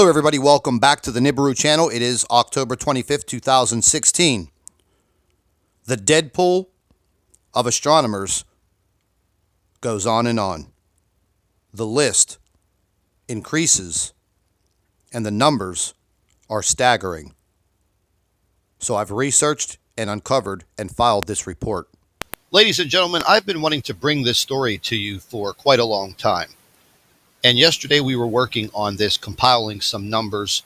Hello everybody, welcome back to the Nibiru channel. It is October 25th, 2016. The Deadpool of astronomers goes on and on. The list increases and the numbers are staggering. So I've researched and uncovered and filed this report. Ladies and gentlemen, I've been wanting to bring this story to you for quite a long time. And yesterday we were working on this, compiling some numbers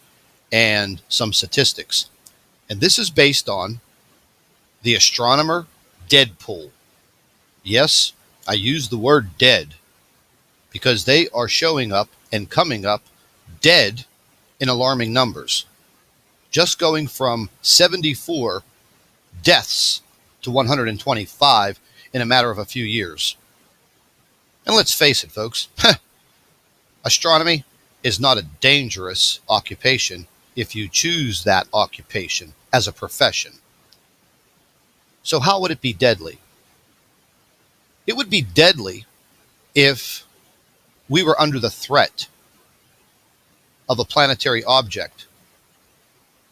and some statistics. And this is based on the astronomer Deadpool. Yes, I use the word dead because they are showing up and coming up dead in alarming numbers. Just going from 74 deaths to 125 in a matter of a few years. And let's face it, folks. Astronomy is not a dangerous occupation if you choose that occupation as a profession. So how would it be deadly? It would be deadly if we were under the threat of a planetary object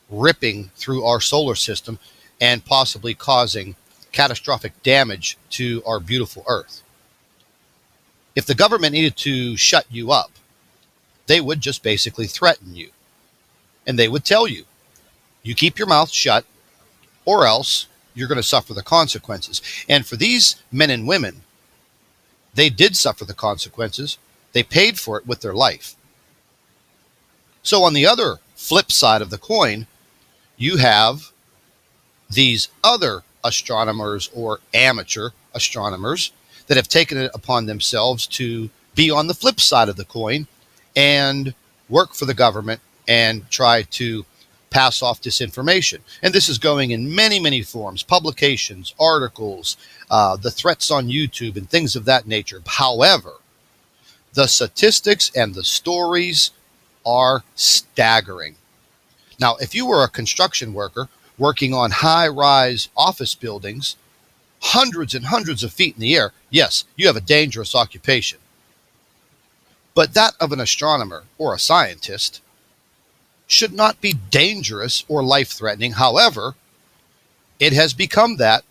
ripping through our solar system and possibly causing catastrophic damage to our beautiful Earth. If the government needed to shut you up, they would just basically threaten you. And they would tell you, you keep your mouth shut or else you're going to suffer the consequences. And for these men and women, they did suffer the consequences. They paid for it with their life. So on the other flip side of the coin, you have these other astronomers or amateur astronomers that have taken it upon themselves to be on the flip side of the coin and work for the government and try to pass off disinformation. And this is going in many, many forms, publications, articles, the threats on YouTube and things of that nature. However, the statistics and the stories are staggering. Now, if you were a construction worker working on high-rise office buildings, hundreds and hundreds of feet in the air, yes, you have a dangerous occupation. But that of an astronomer or a scientist should not be dangerous or life-threatening. However, it has become that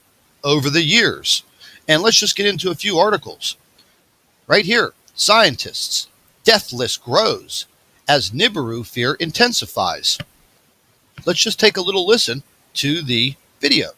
over the years. And let's just get into a few articles. Right here, scientists, death list grows as Nibiru fear intensifies. Let's just take a little listen to the video.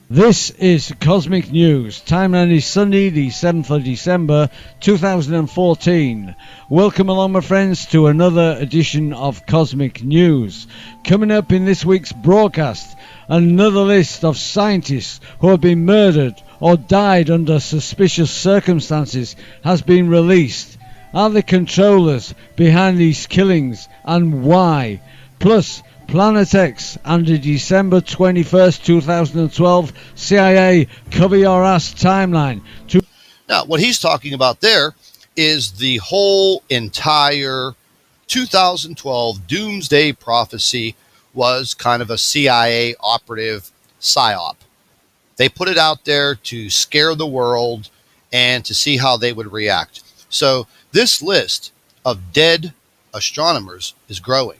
This is Cosmic News. Timeline is Sunday, the 7th of December, 2014. Welcome along, my friends, to another edition of Cosmic News. Coming up in this week's broadcast, another list of scientists who have been murdered or died under suspicious circumstances has been released. Are the controllers behind these killings and why? Plus, Planet X and the December 21st, 2012 CIA Cover Your Ass timeline. Now, what he's talking about there is the whole entire 2012 Doomsday Prophecy was kind of a CIA operative psyop. They put it out there to scare the world and to see how they would react. So this list of dead astronomers is growing.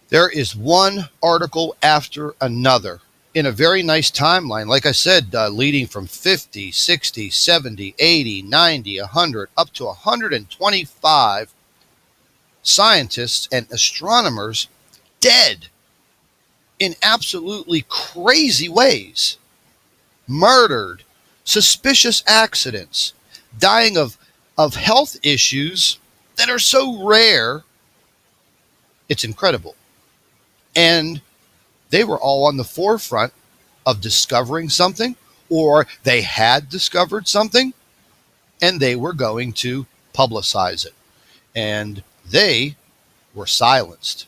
There is one article after another in a very nice timeline. Like I said, leading from 50, 60, 70, 80, 90, 100, up to 125 scientists and astronomers dead in absolutely crazy ways. Murdered, suspicious accidents, dying of health issues that are so rare, it's incredible. And they were all on the forefront of discovering something, or they had discovered something, and they were going to publicize it. And they were silenced.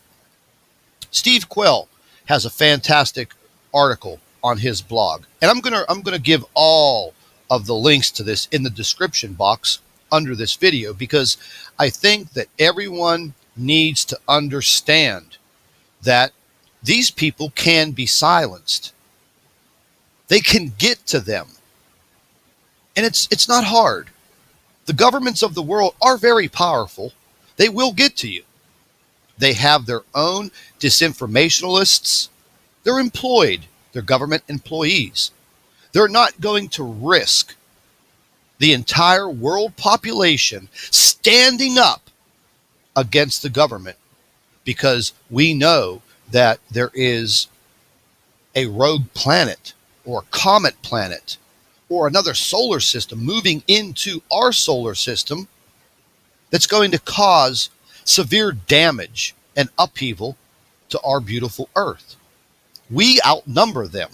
Steve Quill has a fantastic article on his blog. And I'm gonna give all of the links to this in the description box under this video, because I think that everyone needs to understand that these people can be silenced. They can get to them. And it's not hard. The governments of the world are very powerful. They will get to you. They have their own disinformationalists. They're employed. They're government employees. They're not going to risk the entire world population standing up against the government because we know that there is a rogue planet or a comet planet or another solar system moving into our solar system that's going to cause severe damage and upheaval to our beautiful Earth. We outnumber them.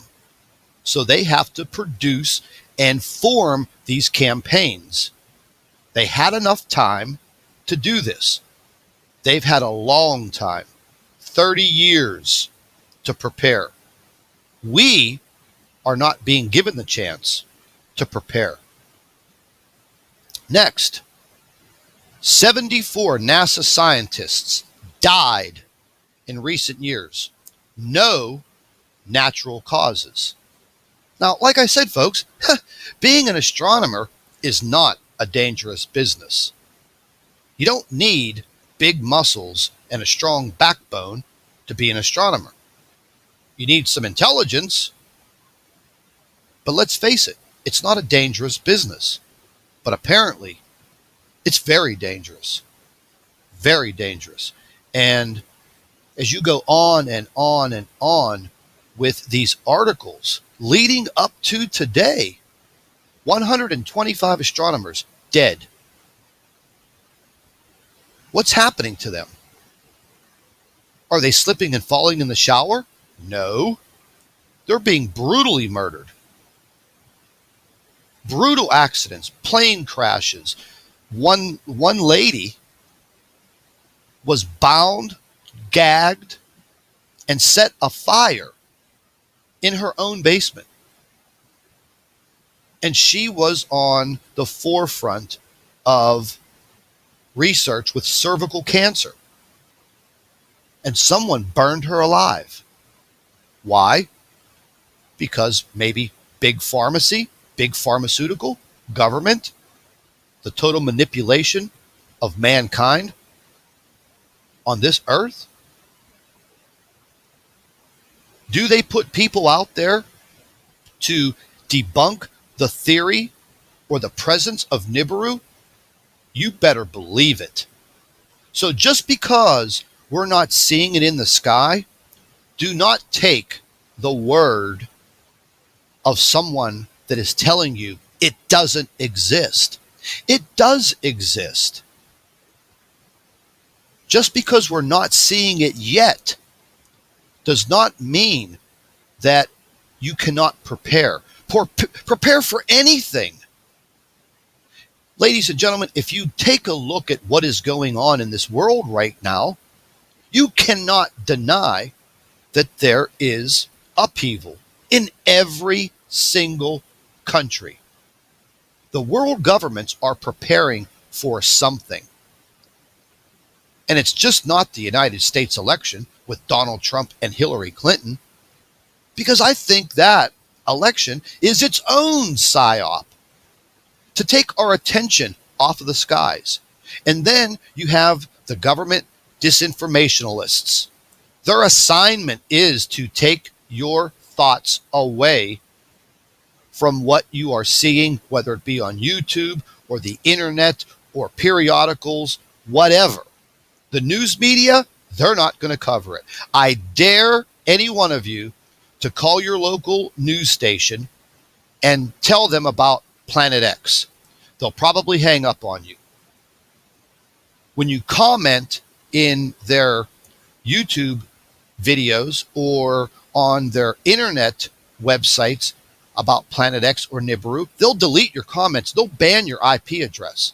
So they have to produce and form these campaigns. They had enough time to do this. They've had a long time, 30 years to prepare. We are not being given the chance to prepare. Next, 74 NASA scientists died in recent years. No natural causes. Now, like I said, folks, being an astronomer is not a dangerous business. You don't need big muscles and a strong backbone to be an astronomer. You need some intelligence, but let's face it, it's not a dangerous business. But apparently, it's very dangerous. Very dangerous. And as you go on and on and on with these articles leading up to today, 125 astronomers dead. What's happening to them? Are they slipping and falling in the shower? No. They're being brutally murdered. Brutal accidents, plane crashes. One lady was bound, gagged, and set afire in her own basement. And she was on the forefront of research with cervical cancer. And someone burned her alive. Why? Because maybe big pharmacy, big pharmaceutical, government, the total manipulation of mankind on this earth? Do they put people out there to debunk the theory or the presence of Nibiru? You better believe it. So just because we're not seeing it in the sky, do not take the word of someone that is telling you it doesn't exist. It does exist. Just because we're not seeing it yet does not mean that you cannot prepare. Prepare for anything. Ladies and gentlemen, if you take a look at what is going on in this world right now, you cannot deny that there is upheaval in every single country. The world governments are preparing for something. And it's just not the United States election with Donald Trump and Hillary Clinton, because I think that election is its own psyop to take our attention off of the skies. And then you have the government disinformationalists. Their assignment is to take your thoughts away from what you are seeing, whether it be on YouTube or the internet or periodicals, whatever. The news media, they're not going to cover it. I dare any one of you to call your local news station and tell them about Planet X. They'll probably hang up on you. When you comment in their YouTube videos or on their internet websites about Planet X or Nibiru, they'll delete your comments. They'll ban your IP address.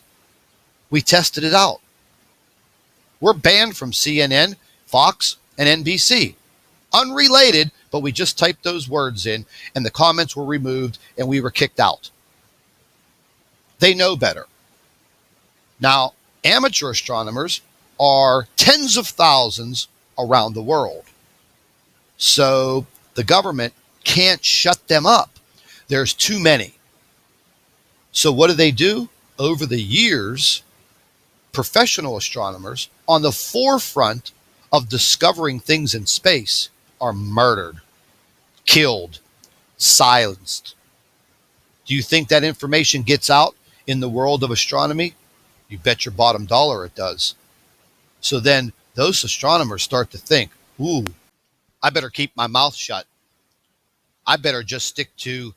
We tested it out. We're banned from CNN, Fox, and NBC. Unrelated, but we just typed those words in, and the comments were removed, and we were kicked out. They know better. Now, amateur astronomers are tens of thousands around the world. So the government can't shut them up. There's too many. So what do? Over the years, professional astronomers on the forefront of discovering things in space are murdered, killed, silenced. Do you think that information gets out in the world of astronomy? You bet your bottom dollar it does. So then those astronomers start to think, ooh, I better keep my mouth shut. I better just stick to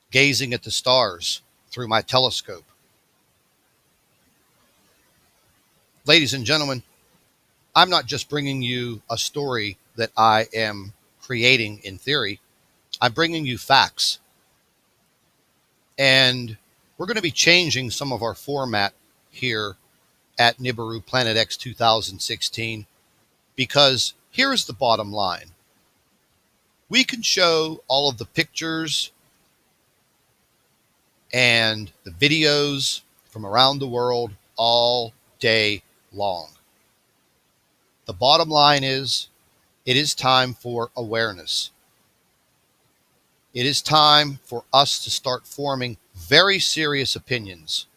gazing at the stars through my telescope. Ladies and gentlemen, I'm not just bringing you a story that I am creating in theory. I'm bringing you facts. And we're going to be changing some of our format here at Nibiru Planet X 2016 because here is the bottom line. We can show all of the pictures and the videos from around the world all day long. The bottom line is, it is time for awareness. It is time for us to start forming very serious opinions.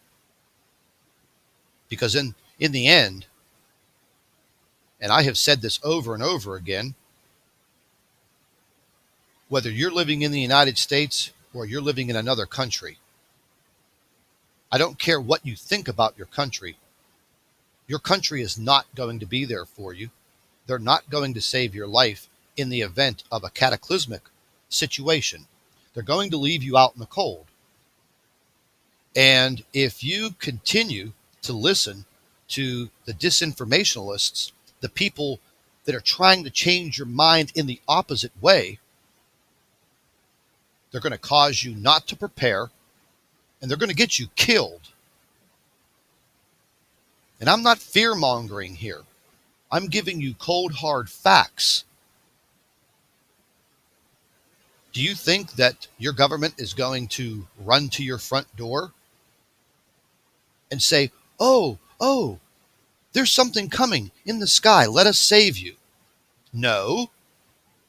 Because in the end, and I have said this over and over again, whether you're living in the United States or you're living in another country, I don't care what you think about your country. Your country is not going to be there for you. They're not going to save your life in the event of a cataclysmic situation. They're going to leave you out in the cold. And if you continue to listen to the disinformationalists, the people that are trying to change your mind in the opposite way, they're going to cause you not to prepare, and they're going to get you killed. And I'm not fear-mongering here. I'm giving you cold, hard facts. Do you think that your government is going to run to your front door and say, oh, there's something coming in the sky, let us save you? No,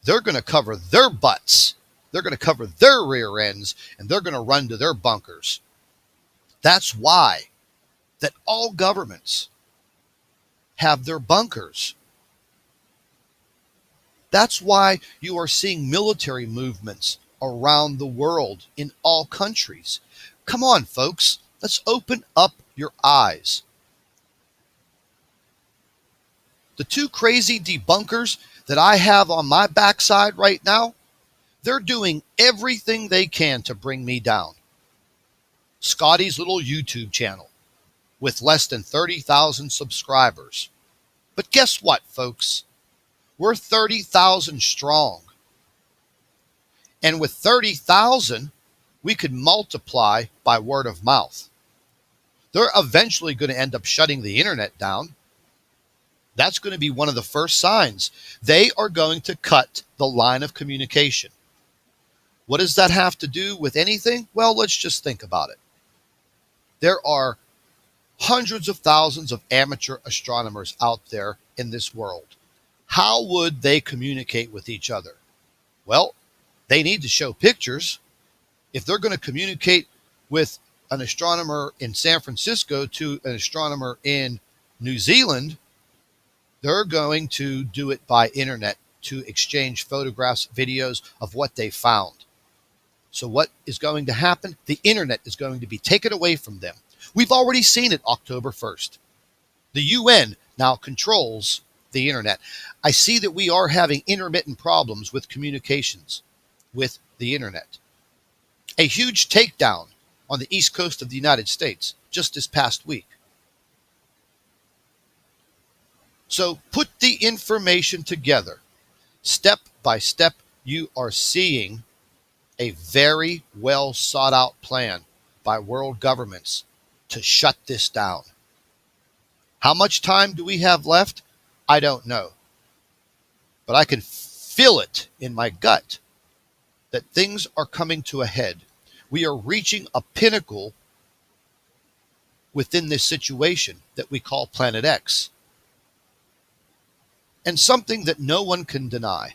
they're going to cover their butts. They're going to cover their rear ends, and they're going to run to their bunkers. That's why that all governments have their bunkers. That's why you are seeing military movements around the world in all countries. Come on, folks, let's open up your eyes. The two crazy debunkers that I have on my backside right now, they're doing everything they can to bring me down. Scotty's little YouTube channel with less than 30,000 subscribers. But guess what, folks? We're 30,000 strong. And with 30,000, we could multiply by word of mouth. They're eventually going to end up shutting the internet down. That's going to be one of the first signs. They are going to cut the line of communication. What does that have to do with anything? Well, let's just think about it. There are hundreds of thousands of amateur astronomers out there in this world. How would they communicate with each other? Well, they need to show pictures. If they're going to communicate with an astronomer in San Francisco to an astronomer in New Zealand, they're going to do it by internet to exchange photographs, videos of what they found. So what is going to happen? The internet is going to be taken away from them. We've already seen it October 1st. The UN now controls the internet. I see that we are having intermittent problems with communications with the internet. A huge takedown on the east coast of the United States just this past week. So put the information together. Step by step, you are seeing a very well sought out plan by world governments to shut this down. How much time do we have left? I don't know. But I can feel it in my gut that things are coming to a head. We are reaching a pinnacle within this situation that we call Planet X. And something that no one can deny.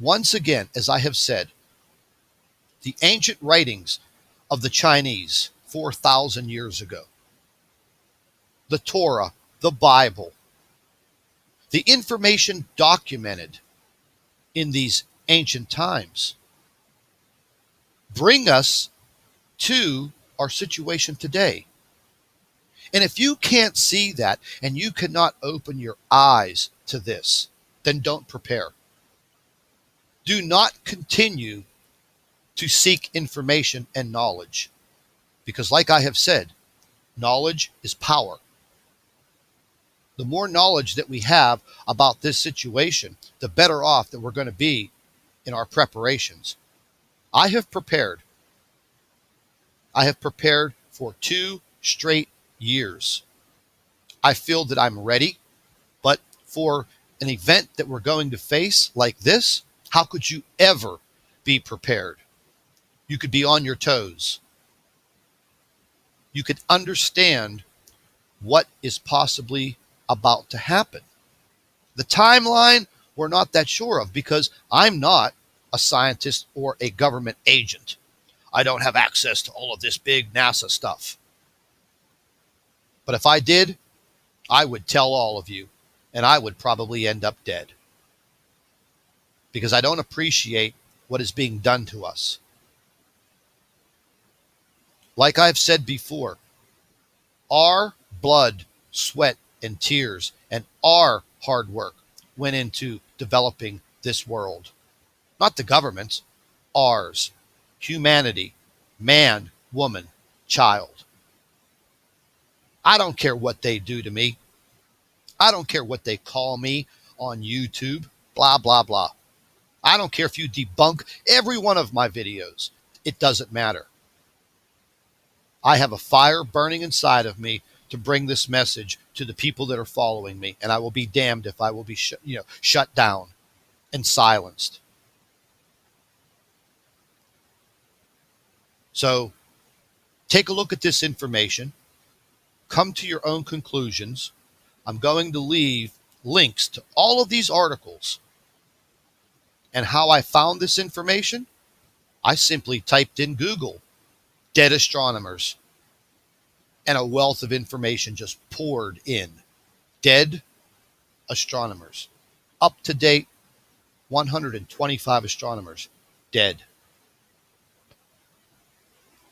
Once again, as I have said, the ancient writings of the Chinese 4,000 years ago, the Torah, the Bible, the information documented in these ancient times bring us to our situation today. And if you can't see that and you cannot open your eyes to this, then don't prepare. Do not continue to seek information and knowledge, because like I have said, knowledge is power. The more knowledge that we have about this situation, the better off that we're going to be in our preparations. I have prepared for 2 straight years. I feel that I'm ready, but for an event that we're going to face like this, how could you ever be prepared? You could be on your toes. You could understand what is possibly about to happen. The timeline, we're not that sure of, because I'm not a scientist or a government agent. I don't have access to all of this big NASA stuff. But if I did, I would tell all of you, and I would probably end up dead, because I don't appreciate what is being done to us. Like I've said before, our blood, sweat, and tears and our hard work went into developing this world. Not the government's, ours. Humanity, man, woman, child. I don't care what they do to me. I don't care what they call me on YouTube, blah, blah, blah. I don't care if you debunk every one of my videos. It doesn't matter. I have a fire burning inside of me to bring this message to the people that are following me, and I will be damned if I will be shut down and silenced. So take a look at this information, come to your own conclusions. I'm going to leave links to all of these articles. And how I found this information, I simply typed in Google, dead astronomers, and a wealth of information just poured in. Dead astronomers. Up to date, 125 astronomers dead.